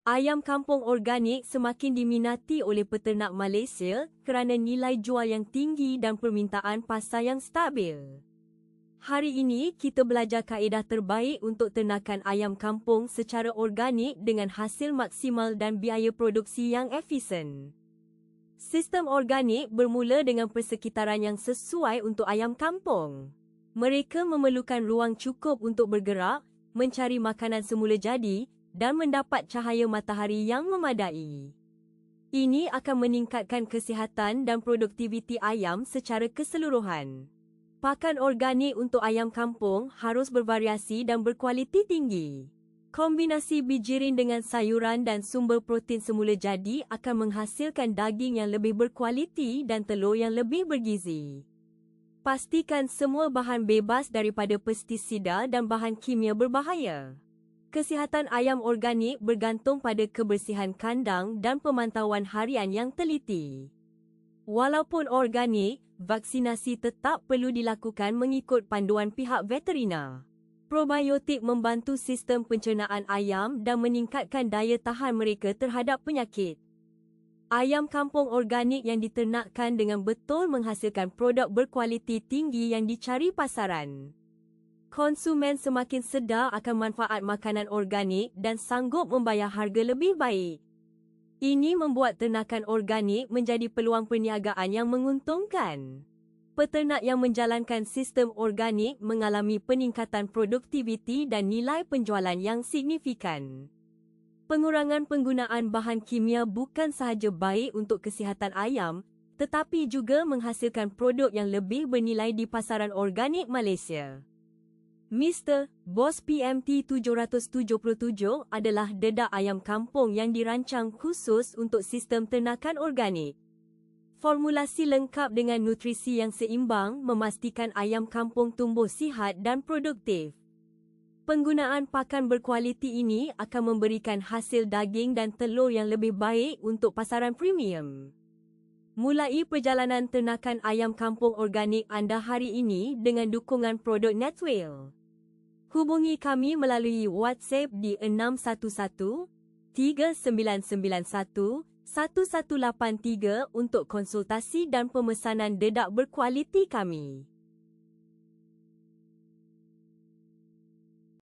Ayam kampung organik semakin diminati oleh peternak Malaysia kerana nilai jual yang tinggi dan permintaan pasar yang stabil. Hari ini, kita belajar kaedah terbaik untuk ternakan ayam kampung secara organik dengan hasil maksimal dan biaya produksi yang efisien. Sistem organik bermula dengan persekitaran yang sesuai untuk ayam kampung. Mereka memerlukan ruang cukup untuk bergerak, mencari makanan semula jadi, dan mendapat cahaya matahari yang memadai. Ini akan meningkatkan kesihatan dan produktiviti ayam secara keseluruhan. Pakan organik untuk ayam kampung harus bervariasi dan berkualiti tinggi. Kombinasi bijirin dengan sayuran dan sumber protein semula jadi akan menghasilkan daging yang lebih berkualiti dan telur yang lebih bergizi. Pastikan semua bahan bebas daripada pestisida dan bahan kimia berbahaya. Kesihatan ayam organik bergantung pada kebersihan kandang dan pemantauan harian yang teliti. Walaupun organik, vaksinasi tetap perlu dilakukan mengikut panduan pihak veterina. Probiotik membantu sistem pencernaan ayam dan meningkatkan daya tahan mereka terhadap penyakit. Ayam kampung organik yang diternakkan dengan betul menghasilkan produk berkualiti tinggi yang dicari pasaran. Konsumen semakin sedar akan manfaat makanan organik dan sanggup membayar harga lebih baik. Ini membuat ternakan organik menjadi peluang perniagaan yang menguntungkan. Peternak yang menjalankan sistem organik mengalami peningkatan produktiviti dan nilai penjualan yang signifikan. Pengurangan penggunaan bahan kimia bukan sahaja baik untuk kesihatan ayam, tetapi juga menghasilkan produk yang lebih bernilai di pasaran organik Malaysia. Mr. Boss PMT 777 adalah dedak ayam kampung yang dirancang khusus untuk sistem ternakan organik. Formulasi lengkap dengan nutrisi yang seimbang memastikan ayam kampung tumbuh sihat dan produktif. Penggunaan pakan berkualiti ini akan memberikan hasil daging dan telur yang lebih baik untuk pasaran premium. Mulai perjalanan ternakan ayam kampung organik anda hari ini dengan dukungan produk Netwhale. Hubungi kami melalui WhatsApp di 611 3991 1183 untuk konsultasi dan pemesanan dedak berkualiti kami.